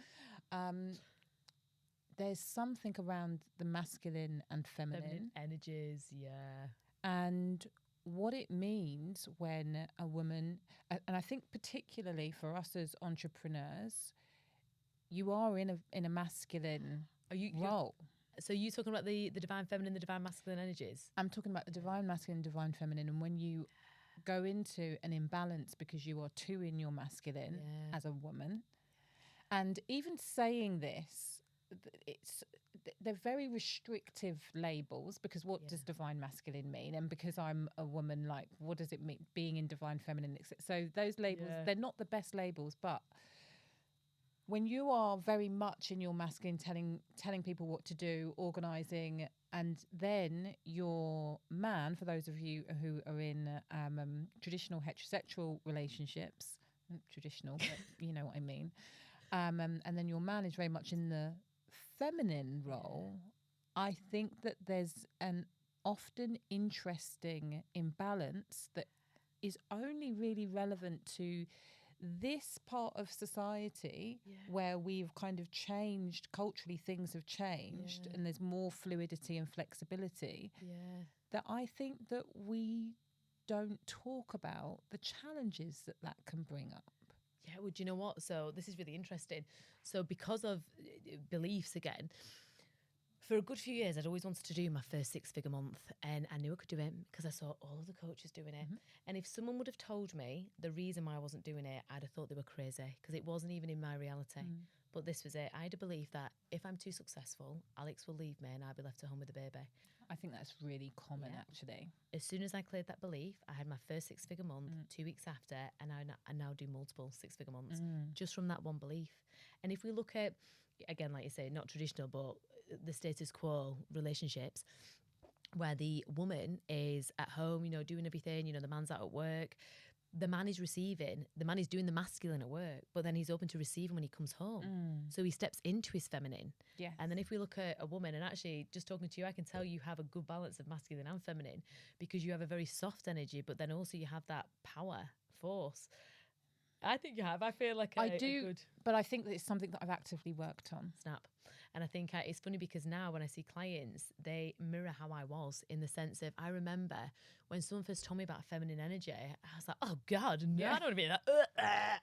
There's something around the masculine and feminine energies, yeah. And what it means when a woman, and I think particularly for us as entrepreneurs, you are in a masculine role. So you talking about the divine feminine, the divine masculine energies? I'm talking about the divine masculine, divine feminine, and when you go into an imbalance because you are too in your masculine as a woman, and even saying this, they're very restrictive labels, because what does divine masculine mean? And because I'm a woman, like, what does it mean being in divine feminine? So those labels, they're not the best labels, but when you are very much in your masculine, telling people what to do, organising, and then your man, for those of you who are in traditional heterosexual relationships, traditional, but you know what I mean, and then your man is very much in the feminine role, I think that there's an often interesting imbalance that is only really relevant to this part of society where we've kind of changed culturally, things have changed and there's more fluidity and flexibility, that I think that we don't talk about the challenges that can bring up. Yeah, well, do you know what? So this is really interesting. So because of beliefs again, For a good few years, I'd always wanted to do my first 6-figure month, and I knew I could do it because I saw all of the coaches doing it. And if someone would have told me the reason why I wasn't doing it, I'd have thought they were crazy because it wasn't even in my reality. But this was it. I had a belief that if I'm too successful, Alex will leave me and I'll be left at home with a baby. I think that's really common, actually. As soon as I cleared that belief, I had my first 6-figure month 2 weeks after, and I now do multiple 6-figure months just from that one belief. And if we look at, again, like you say, not traditional, but the status quo relationships, where the woman is at home, you know, doing everything, you know, the man's out at work, the man is receiving, the man is doing the masculine at work, but then he's open to receiving when he comes home. So he steps into his feminine. Yes. And then if we look at a woman, and actually just talking to you, I can tell you have a good balance of masculine and feminine because you have a very soft energy, but then also you have that power, force. I think you have. I feel like I do, but I think that it's something that I've actively worked on. Snap. And I think it's funny because now when I see clients, they mirror how I was in the sense of, I remember when someone first told me about feminine energy, I was like, oh God, no, I don't want to be that,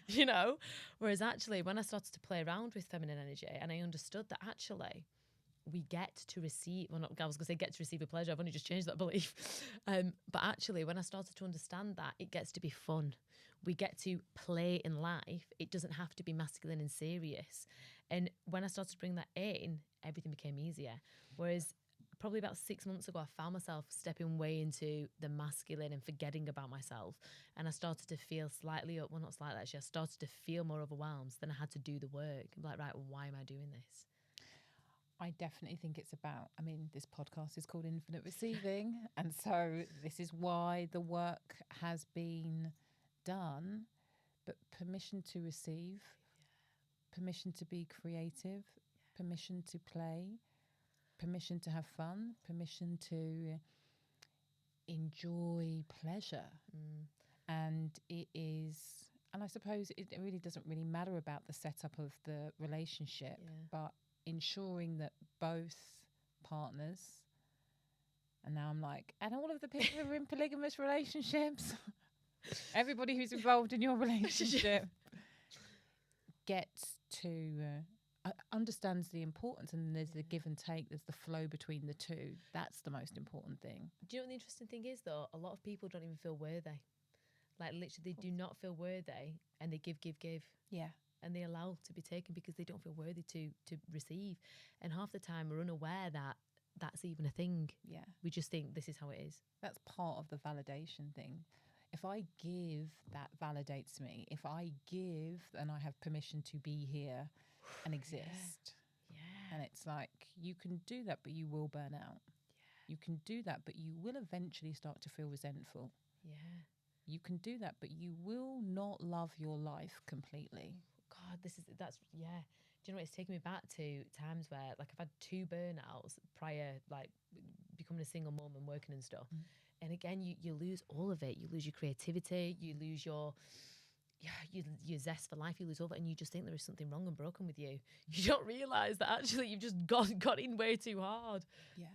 you know? Whereas actually when I started to play around with feminine energy and I understood that actually we get to receive, well, not, I was going to say get to receive a pleasure. I've only just changed that belief. But actually when I started to understand that, it gets to be fun. We get to play in life. It doesn't have to be masculine and serious. And when I started to bring that in, everything became easier. Whereas probably about 6 months ago, I found myself stepping way into the masculine and forgetting about myself. And I started to feel slightly, well, not slightly actually, I started to feel more overwhelmed. Then I had to do the work. I'm like, right, why am I doing this? I definitely think it's about, I mean, this podcast is called Infinite Receiving. And so this is why the work has been done, but permission to receive, permission to be creative, permission to play, permission to have fun, permission to enjoy pleasure. And it is, and I suppose it really doesn't really matter about the setup of the relationship, but ensuring that both partners, and now I'm like, and all of the people who are in polygamous relationships, everybody who's involved in your relationship gets to understands the importance, and there's the give and take, there's the flow between the two. That's the most important thing. Do you know what the interesting thing is though? A lot of people don't even feel worthy. Like literally they do not feel worthy and they give. Yeah. And they allow to be taken because they don't feel worthy to receive. And half the time we're unaware that that's even a thing. Yeah. We just think this is how it is. That's part of the validation thing. If I give, that validates me. If I give, then I have permission to be here and exist. Yeah. And it's like, you can do that, but you will burn out. Yeah. You can do that, but you will eventually start to feel resentful. Yeah. You can do that, but you will not love your life completely. God, that's Do you know what? It's taken me back to times where, like, I've had 2 burnouts prior, like, becoming a single mum and working and stuff. And again, you lose all of it. You lose your creativity. You lose your zest for life. You lose all of it, and you just think there is something wrong and broken with you. You don't realise that actually you've just got in way too hard. Yeah.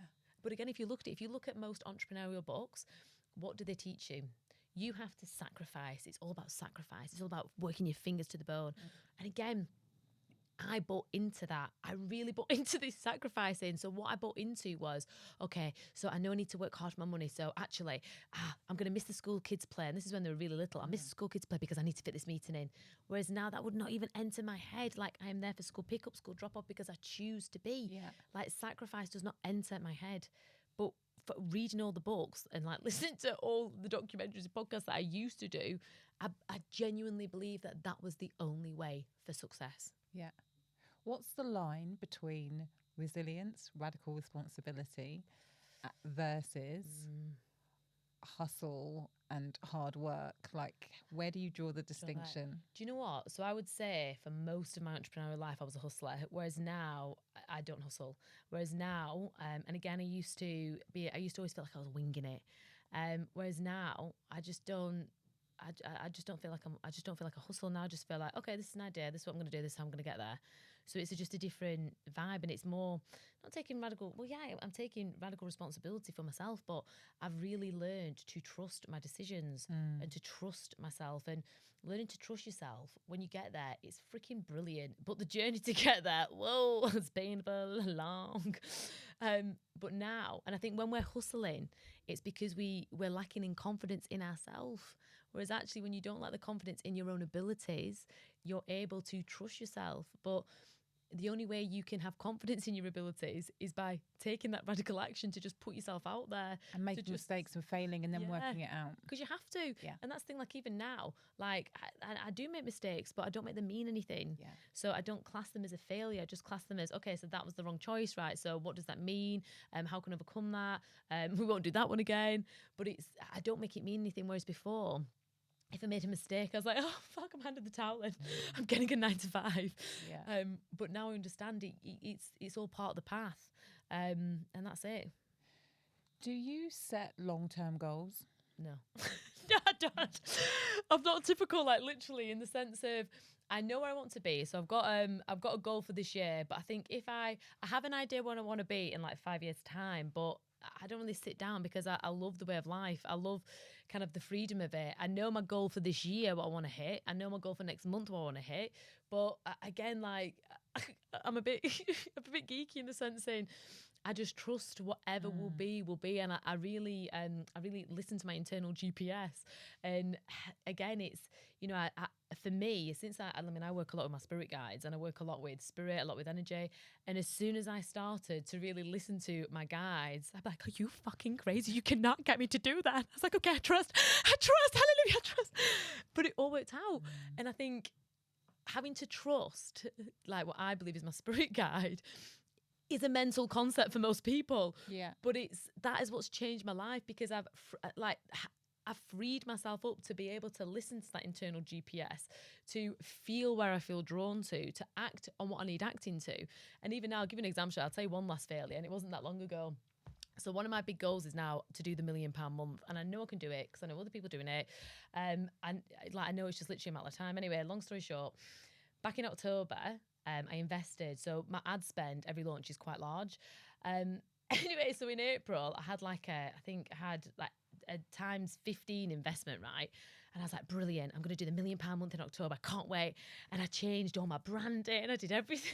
But again, if you look at most entrepreneurial books, what do they teach you? You have to sacrifice. It's all about sacrifice. It's all about working your fingers to the bone. And again, I bought into that. I really bought into this sacrificing. So what I bought into was, okay, so I know I need to work hard for my money. So actually, I'm going to miss the school kids play. And this is when they were really little. I miss the school kids play because I need to fit this meeting in. Whereas now that would not even enter my head. Like, I am there for school pickup, school drop off because I choose to be. Yeah. Like, sacrifice does not enter my head. But for reading all the books and like listening to all the documentaries and podcasts that I used to do, I genuinely believe that was the only way for success. Yeah. What's the line between resilience, radical responsibility versus hustle and hard work? Like, where do you draw the distinction? Do you know what? So I would say for most of my entrepreneurial life, I was a hustler, whereas now I don't hustle. Whereas now, and again, I used to always feel like I was winging it. Whereas now, I just don't feel like I just don't feel like a hustle now. I just feel like, okay, this is an idea. This is what I'm going to do. This is how I'm going to get there. So it's just a different vibe, and it's more not taking radical. Well, yeah, I'm taking radical responsibility for myself, but I've really learned to trust my decisions and to trust myself, and learning to trust yourself when you get there, it's freaking brilliant. But the journey to get there, whoa, it's painful, long. But now, and I think when we're hustling, it's because we're lacking in confidence in ourselves. Whereas actually, when you don't lack the confidence in your own abilities, you're able to trust yourself. But the only way you can have confidence in your abilities is by taking that radical action to just put yourself out there and making mistakes and failing and then working it out. Because you have to. Yeah. And that's the thing, like even now, like I do make mistakes, but I don't make them mean anything. Yeah. So I don't class them as a failure. I just class them as, okay, so that was the wrong choice, right? So what does that mean? How can I overcome that? We won't do that one again. But I don't make it mean anything. Whereas before, if I made a mistake, I was like, oh, fuck, I'm handing the towel in. I'm getting a 9 to 5. Yeah. But now I understand it's all part of the path. And that's it. Do you set long-term goals? No. No, I don't. I'm not typical, like literally in the sense of I know where I want to be. So I've got a goal for this year, but I think if I have an idea where I want to be in like 5 years' time, but I don't really sit down because I love the way of life. I love kind of the freedom of it. I know my goal for this year, what I want to hit. I know my goal for next month, what I want to hit. But again, like I'm a bit geeky in the sense saying I just trust whatever will be, and I really listen to my internal GPS. And again, it's I for me, since I work a lot with my spirit guides, and I work a lot with spirit, a lot with energy. And as soon as I started to really listen to my guides, I'm like, are you fucking crazy? You cannot get me to do that. I was like, okay, I trust, hallelujah, I trust. But it all worked out. And I think having to trust, like what I believe is my spirit guide, is a mental concept for most people. Yeah. But that is what's changed my life, because I've freed myself up to be able to listen to that internal GPS, to feel where I feel drawn to act on what I need acting to. And even now, I'll give you an example. I'll tell you one last failure, and it wasn't that long ago. So one of my big goals is now to do the £1 million month, and I know I can do it because I know other people doing it. And I know it's just literally a matter of time. Anyway, long story short, back in October, I invested. So my ad spend every launch is quite large. Anyway, so in April, I had a times 15 investment, right? And I was like, brilliant. I'm going to do the £1 million month in October. I can't wait. And I changed all my branding. I did everything.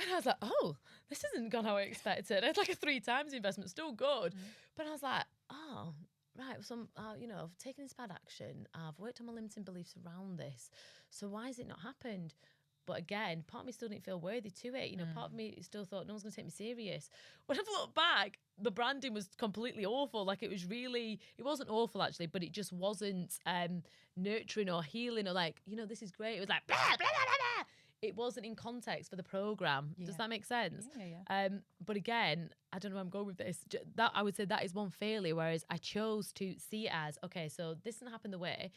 And I was like, oh, this hasn't gone how I expected. I had like a 3 times investment, still good. But I was like, oh, right. So, I've taken inspired action. I've worked on my limiting beliefs around this. So why has it not happened? But again, part of me still didn't feel worthy to it. Part of me still thought no one's going to take me serious. When I've looked back, the branding was completely awful. Like it wasn't awful actually, but it just wasn't nurturing or healing or like, this is great. It was like, blah, blah, blah, blah, blah. It wasn't in context for the program. Yeah. Does that make sense? Yeah. But again, I don't know where I'm going with this. That I would say that is one failure, whereas I chose to see it as, okay, so this didn't happen the way.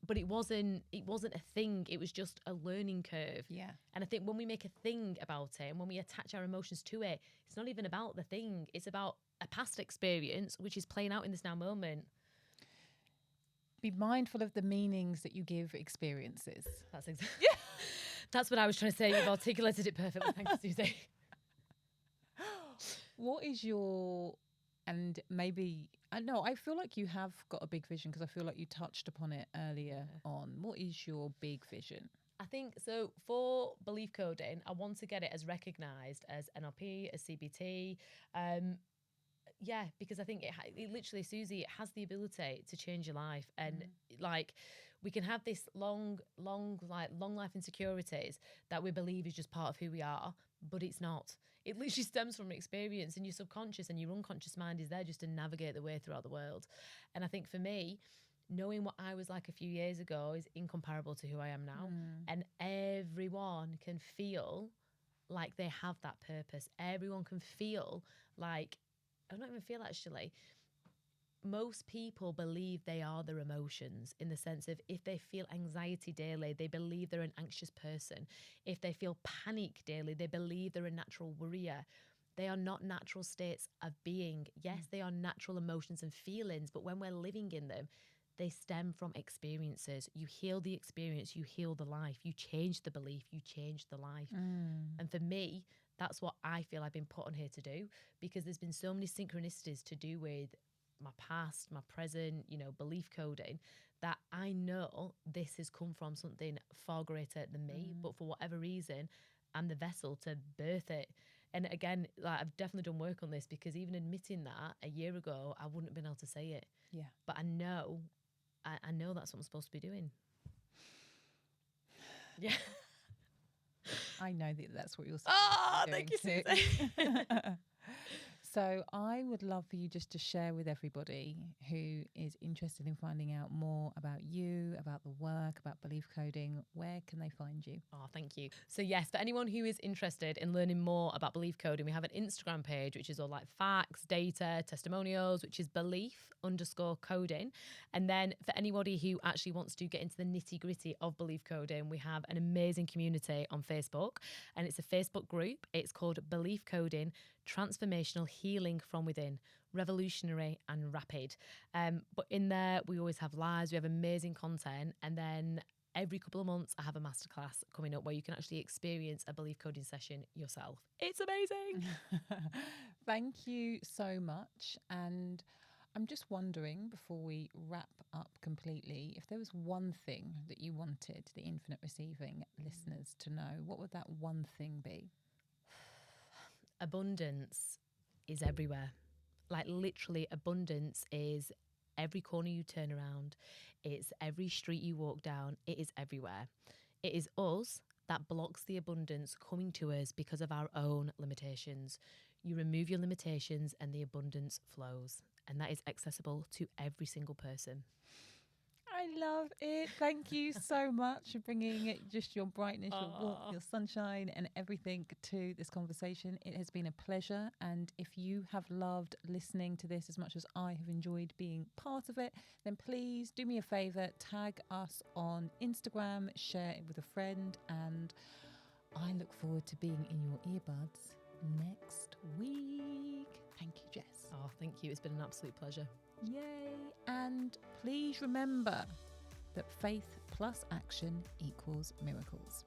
But it wasn't a thing. It was just a learning curve. Yeah. And I think when we make a thing about it and when we attach our emotions to it, it's not even about the thing. It's about a past experience, which is playing out in this now moment. Be mindful of the meanings that you give experiences. That's exactly. Yeah. That's what I was trying to say. You've articulated it perfectly. Thank you, Susie. What is I feel like you have got a big vision because I feel like you touched upon it earlier on. What is your big vision? I think so for belief coding, I want to get it as recognised as NLP, as CBT. Because I think it literally, Susie, it has the ability to change your life. And like we can have this long life insecurities that we believe is just part of who we are, but it's not. It literally stems from experience, and your subconscious and your unconscious mind is there just to navigate the way throughout the world. And I think for me, knowing what I was like a few years ago is incomparable to who I am now. And everyone can feel like they have that purpose. Everyone can feel like, I don't even feel actually, most people believe they are their emotions, in the sense of if they feel anxiety daily, they believe they're an anxious person. If they feel panic daily, they believe they're a natural worrier. They are not natural states of being. Yes, they are natural emotions and feelings, but when we're living in them, they stem from experiences. You heal the experience, you heal the life, you change the belief, you change the life. And for me, that's what I feel I've been put on here to do, because there's been so many synchronicities to do with my past, my present, you know, belief coding, that I know this has come from something far greater than me. But for whatever reason, I'm the vessel to birth it. And again, like, I've definitely done work on this, because even admitting that a year ago, I wouldn't have been able to say it. Yeah. But I know that's what I'm supposed to be doing. Yeah. I know that that's what you're supposed to be doing. Thank you, Susie. So I would love for you just to share with everybody who is interested in finding out more about you, about the work, about belief coding. Where can they find you? Oh, thank you. So yes, for anyone who is interested in learning more about belief coding, we have an Instagram page, which is all like facts, data, testimonials, which is belief_coding. And then for anybody who actually wants to get into the nitty gritty of belief coding, we have an amazing community on Facebook, and it's a Facebook group. It's called Belief Coding Transformational Healing from Within, revolutionary and rapid. But in there, we always have lives, we have amazing content, and then every couple of months, I have a masterclass coming up where you can actually experience a belief coding session yourself. It's amazing. Thank you so much. And I'm just wondering, before we wrap up completely, if there was one thing that you wanted the Infinite Receiving listeners to know, what would that one thing be? Abundance is everywhere. Like, literally, abundance is every corner you turn around. It's every street you walk down. It is everywhere. It is us that blocks the abundance coming to us because of our own limitations. You remove your limitations and the abundance flows. And that is accessible to every single person. I love it. Thank you so much for bringing just your brightness, your warmth, your sunshine and everything to this conversation. It has been a pleasure. And if you have loved listening to this as much as I have enjoyed being part of it, then please do me a favour, tag us on Instagram, share it with a friend, and I look forward to being in your earbuds next week. Thank you, Jess. Oh, thank you. It's been an absolute pleasure. Yay. And please remember that faith plus action equals miracles.